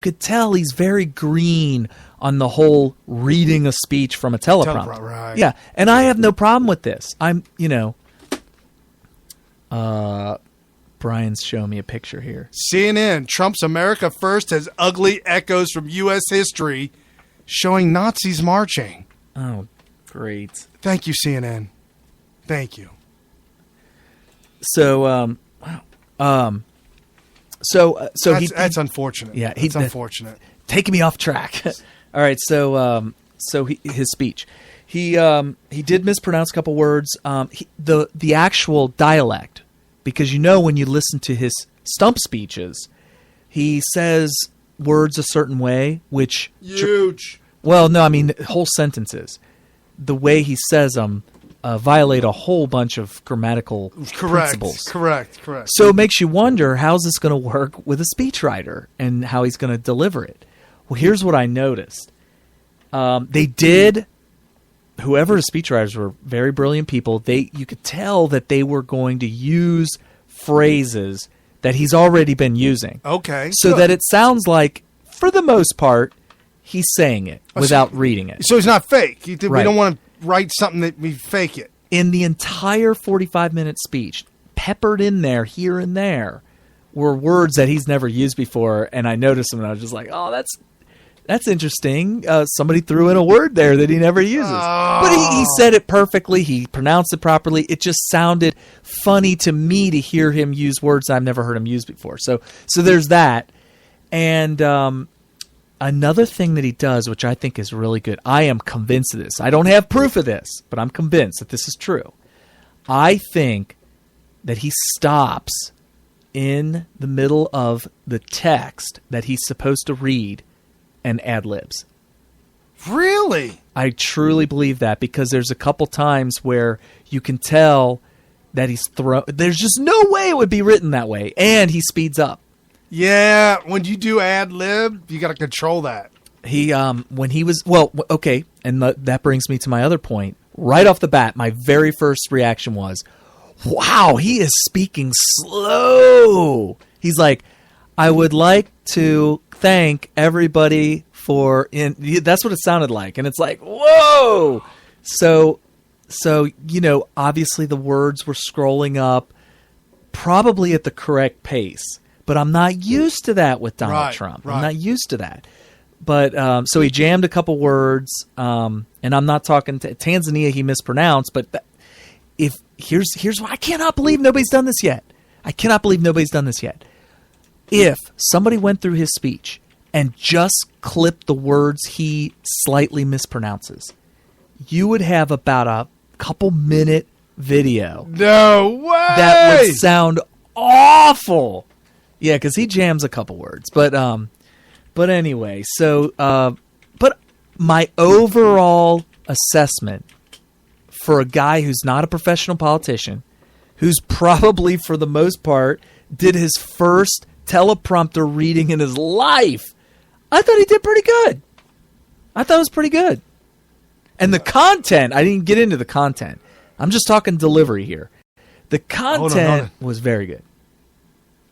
could tell he's very green on the whole reading a speech from a teleprompter. Right. Yeah, and I have no problem with this. Brian's showing me a picture here. CNN, Trump's America First has ugly echoes from U.S. history showing Nazis marching. Oh, great. Thank you, CNN. Thank you. So, that's unfortunate. Yeah, that's unfortunate. Taking me off track. All right, his speech. He did mispronounce a couple words. The actual dialect, because when you listen to his stump speeches, he says words a certain way, which huge. Well, no, I mean whole sentences. The way he says them violate a whole bunch of grammatical principles. Correct. So it makes you wonder, how's this going to work with a speechwriter and how he's going to deliver it? Well, here's what I noticed. They did. Whoever the speechwriters were, very brilliant people. You could tell that they were going to use phrases that he's already been using. Okay. So that it sounds like, for the most part, he's saying it without reading it. So he's not fake. We Right. don't want to write something that we fake it. In the entire 45-minute speech, peppered in there, here and there, were words that he's never used before, and I noticed them, and I was just like, oh, that's interesting. Somebody threw in a word there that he never uses. Oh. But he said it perfectly. He pronounced it properly. It just sounded funny to me to hear him use words I've never heard him use before. So there's that. And another thing that he does, which I think is really good, I am convinced of this. I don't have proof of this, but I'm convinced that this is true. I think that he stops in the middle of the text that he's supposed to read and ad-libs. Really? I truly believe that, because there's a couple times where you can tell that there's just no way it would be written that way, and he speeds up. Yeah, when you do ad-lib, you got to control that. When he was, okay, and that brings me to my other point. Right off the bat, my very first reaction was, wow, he is speaking slow. He's like, I would like to thank everybody that's what it sounded like. And it's like, whoa. So, obviously the words were scrolling up probably at the correct pace, but I'm not used to that with Donald Trump. Right. I'm not used to that. But, so he jammed a couple words, and I'm not talking Tanzania he mispronounced, but here's why I cannot believe nobody's done this yet. If somebody went through his speech and just clipped the words he slightly mispronounces, you would have about a couple-minute video. No way! That would sound awful. Yeah, because he jams a couple words. But anyway, but my overall assessment for a guy who's not a professional politician, who's probably, for the most part, did his first teleprompter reading in his life, I thought he did pretty good. I thought it was pretty good. And the content, I didn't get into the content. I'm just talking delivery here. The content was very good.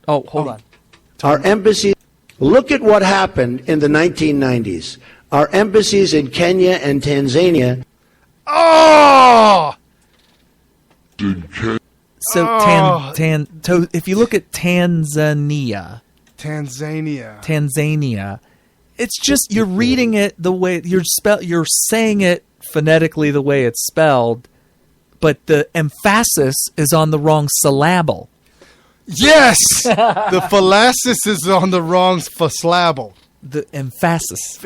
Oh, hold on. Our embassies, look at what happened in the 1990s. Our embassies in Kenya and Tanzania. Oh! So if you look at Tanzania, it's just you're reading it the way you're saying it phonetically the way it's spelled, but the emphasis is on the wrong syllable. Yes, the phallacis is on the wrong syllable. The emphasis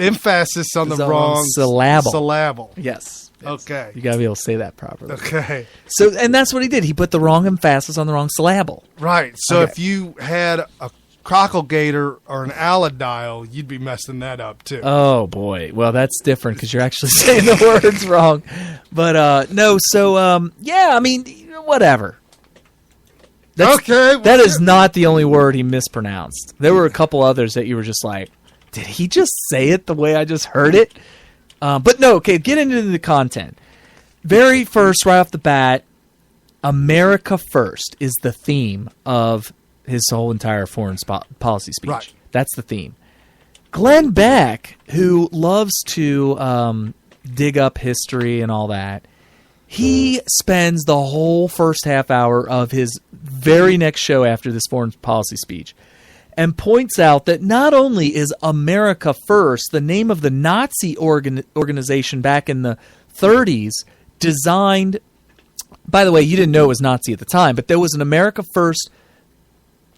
on the wrong syllable. Yes. Okay. You got to be able to say that properly. Okay. So, and that's what he did. He put the wrong emphasis on the wrong syllable. Right. So if you had a cocklegator or an aladial, you'd be messing that up too. Oh boy. Well, that's different because you're actually saying the words wrong. But no. So yeah. I mean, whatever. That is not the only word he mispronounced. There were a couple others that you were just like, did he just say it the way I just heard it? But no, okay, get into the content. Very first, right off the bat, America First is the theme of his whole entire foreign policy speech. Right. That's the theme. Glenn Beck, who loves to dig up history and all that, he spends the whole first half hour of his very next show after this foreign policy speech and points out that not only is America First, the name of the Nazi organization back in the 30s, designed... By the way, you didn't know it was Nazi at the time, but there was an America First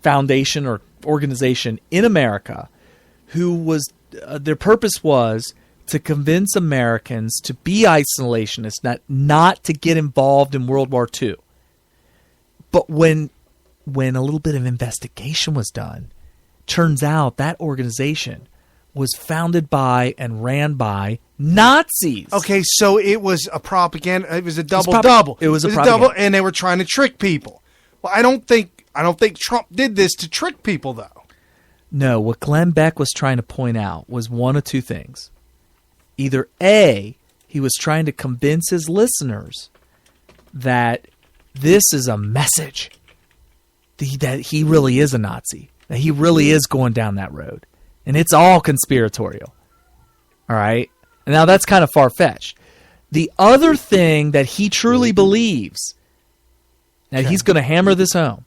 foundation or organization in America who was... their purpose was to convince Americans to be isolationists, not to get involved in World War II. But when a little bit of investigation was done, turns out that organization was founded by and ran by Nazis. Okay, so it was a propaganda. It was a double-double. It was a propaganda. And they were trying to trick people. Well, I don't think Trump did this to trick people, though. No, what Glenn Beck was trying to point out was one of two things. Either A, he was trying to convince his listeners that this is a message, that he really is a Nazi, that he really is going down that road, and it's all conspiratorial. All right? And now that's kind of far-fetched. The other thing that he truly believes, now he's going to hammer this home,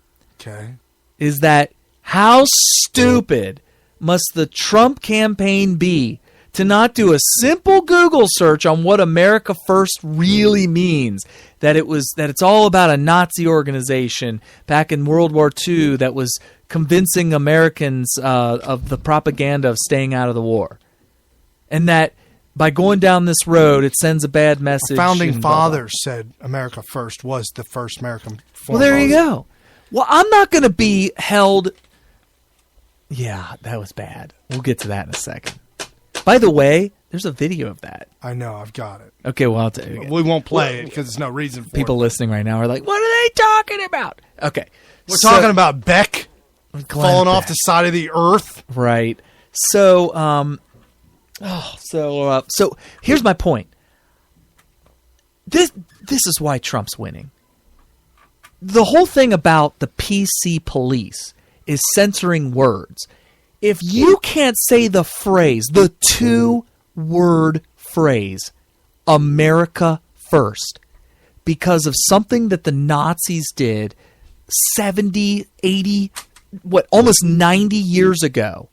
is that how stupid must the Trump campaign be to not do a simple Google search on what America First really means, that it's all about a Nazi organization back in World War II that was convincing Americans of the propaganda of staying out of the war, and that by going down this road it sends a bad message. Founding fathers said America First was the first American. Well, there you go. Well, I'm not going to be held. Yeah, that was bad. We'll get to that in a second. By the way, there's a video of that. I know, I've got it. Okay, well, I'll tell you. We won't play it because there's no reason for it. People listening right now are like, what are they talking about? Okay. We're talking about Beck falling off the side of the earth. Right. So, so here's my point. This is why Trump's winning. The whole thing about the PC police is censoring words. If you can't say the phrase, the two-word phrase, America First, because of something that the Nazis did 70, 80, almost 90 years ago,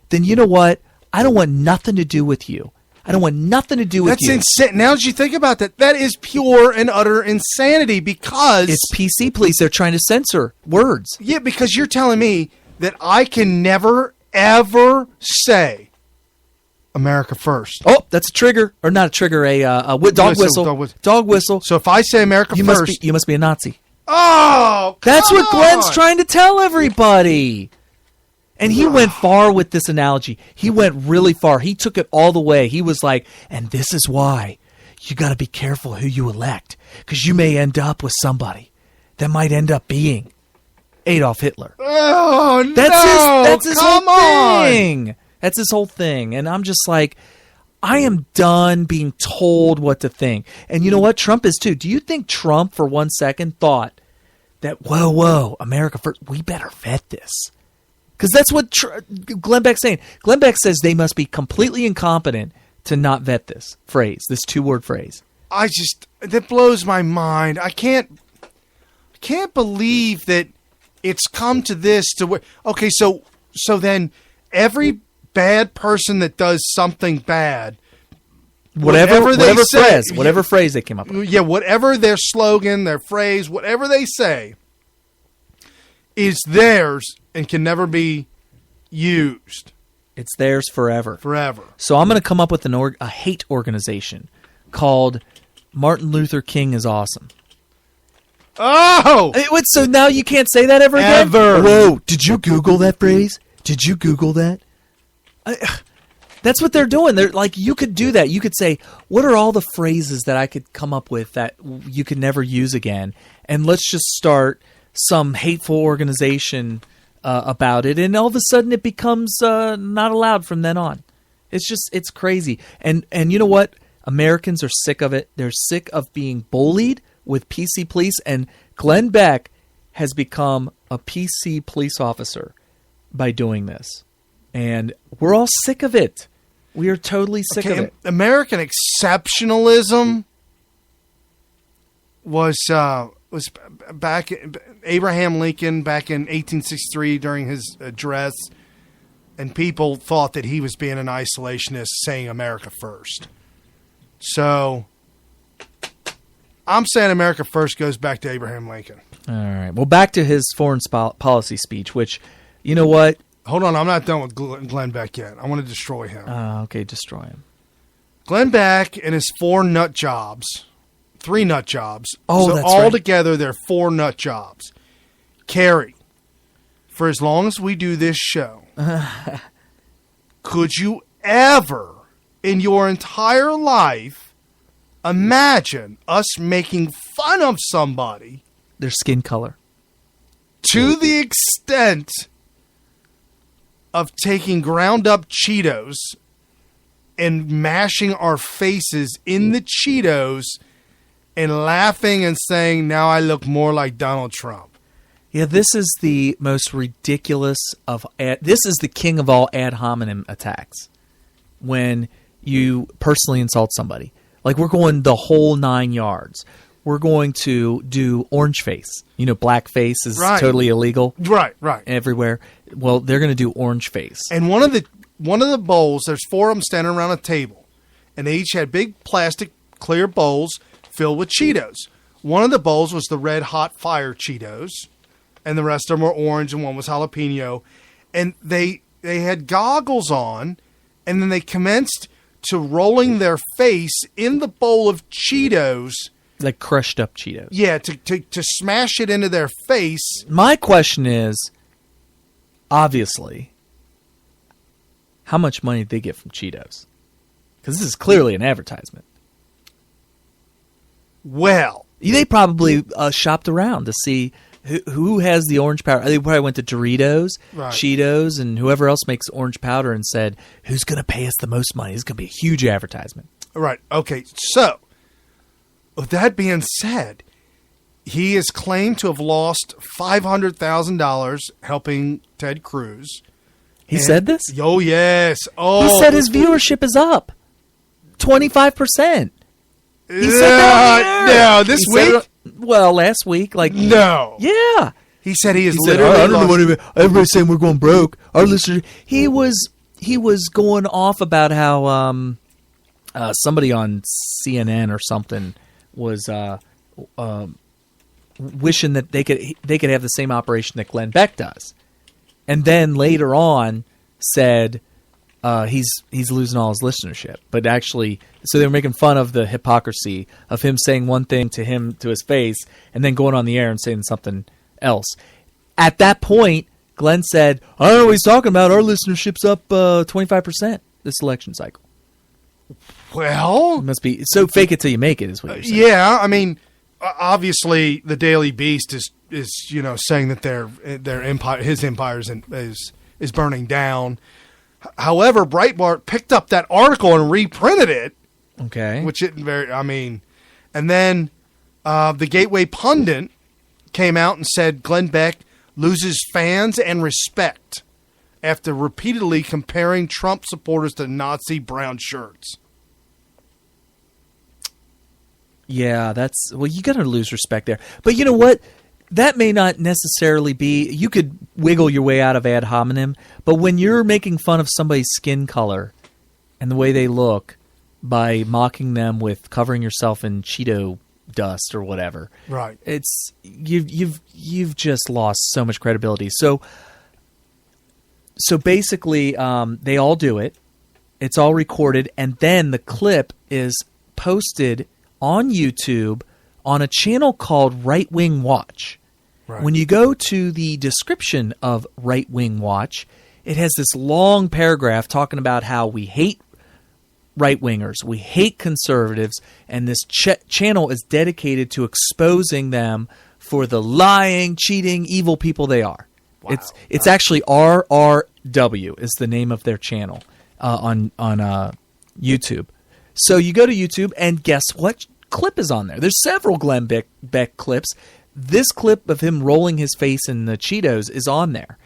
then you know what? I don't want nothing to do with you. I don't want nothing to do with you. That's insane. Now that you think about that, that is pure and utter insanity because... It's PC police. They're trying to censor words. Yeah, because you're telling me that I can never, ever say America First. Oh, that's a trigger. Or not a trigger, a dog whistle. Dog whistle. So if I say America First... You must be a Nazi. Oh, that's what Glenn's trying to tell everybody. And he went far with this analogy. He went really far. He took it all the way. He was like, and this is why you got to be careful who you elect, because you may end up with somebody that might end up being Adolf Hitler. Oh, that's his whole thing. That's his whole thing. And I'm just like, I am done being told what to think. And you know what? Trump is too. Do you think Trump for 1 second thought that, whoa, America First, we better vet this? Because that's what Glenn Beck's saying. Glenn Beck says they must be completely incompetent to not vet this phrase, this two-word phrase. That blows my mind. I can't believe that it's come to this. Okay, so then every bad person that does something bad, whatever phrase they came up with. Yeah, whatever their slogan, their phrase, whatever they say is theirs and can never be used. It's theirs forever. Forever. So I'm going to come up with a hate organization called Martin Luther King is Awesome. Oh! So now you can't say that ever again? Ever. Whoa, did you Google that phrase? Did you Google that? That's what they're doing. They're like, you could do that. You could say, what are all the phrases that I could come up with that you could never use again? And let's just start some hateful organization about it, and all of a sudden it becomes not allowed from then on. It's crazy. And you know what? Americans are sick of it. They're sick of being bullied with PC police, and Glenn Beck has become a PC police officer by doing this. And we're all sick of it. We are totally sick of it. American exceptionalism was back Abraham Lincoln back in 1863 during his address, and people thought that he was being an isolationist, saying America first. So I'm saying America first goes back to Abraham Lincoln. All right. Well, back to his foreign policy speech, which, you know what? Hold on, I'm not done with Glenn Beck yet. I want to destroy him. Okay, destroy him. Glenn Beck and his 3 nut jobs. Oh, so that's all right. together, they're 4 nut jobs. Carrie, for as long as we do this show, could you ever, in your entire life, imagine us making fun of somebody Their skin color. to the extent of taking ground up Cheetos and mashing our faces in the Cheetos and laughing and saying, now I look more like Donald Trump? Yeah, this is the most ridiculous of... This is the king of all ad hominem attacks. When you personally insult somebody. Like, we're going the whole 9 yards. We're going to do orange face. You know, black face is totally illegal. Right. Everywhere. Well, they're going to do orange face. And one of the bowls, there's 4 of them standing around a table. And they each had big plastic clear bowls filled with Cheetos. One of the bowls was the Red Hot Fire Cheetos. And the rest of them were orange, and one was jalapeno. And they had goggles on, and then they commenced to rolling their face in the bowl of Cheetos. Like crushed up Cheetos. Yeah, to smash it into their face. My question is, obviously, how much money did they get from Cheetos? Because this is clearly an advertisement. Well, they probably shopped around to see who has the orange powder. They probably went to Doritos, Cheetos, and whoever else makes orange powder and said, who's going to pay us the most money? This is going to be a huge advertisement. Right. Okay. So, with that being said, he is claimed to have lost $500,000 helping Ted Cruz. He said this? Oh, yes. Oh, he said his viewership is up 25%. He said that on the air. No, this week? Well, last week. No. Yeah. He said he is literally. literally. I don't know what everybody's saying we're going broke. Our listeners. He was going off about how somebody on CNN or something was wishing that they could have the same operation that Glenn Beck does, and then later on said he's losing all his listenership. But actually, so they were making fun of the hypocrisy of him saying one thing to his face and then going on the air and saying something else. At that point, Glenn said, I don't know what he's talking about. Our listenership's up 25% this election cycle. Well, It must be so fake it till you make it is what you're saying. yeah. I mean, obviously, the Daily Beast is saying that their empire, his empire, is burning down. However, Breitbart picked up that article and reprinted it. Okay. Which isn't very. I mean, and then the Gateway Pundit came out and said Glenn Beck loses fans and respect after repeatedly comparing Trump supporters to Nazi brown shirts. Yeah, you got to lose respect there. But you know what? That may not necessarily be. You could wiggle your way out of ad hominem, but when you're making fun of somebody's skin color and the way they look by mocking them with covering yourself in Cheeto dust or whatever, right? It's you've just lost so much credibility. So basically, they all do it. It's all recorded, and then the clip is posted on YouTube on a channel called Right Wing Watch. Right. When you go to the description of Right Wing Watch, it has this long paragraph talking about how we hate right-wingers, we hate conservatives, and this channel is dedicated to exposing them for the lying, cheating, evil people they are. Wow. It's actually RRW is the name of their channel on YouTube. So you go to YouTube, and guess what clip is on there? There's several Glenn Beck clips. This clip of him rolling his face in the Cheetos is on there.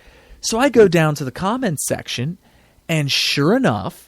So I go down to the comments section, And sure enough,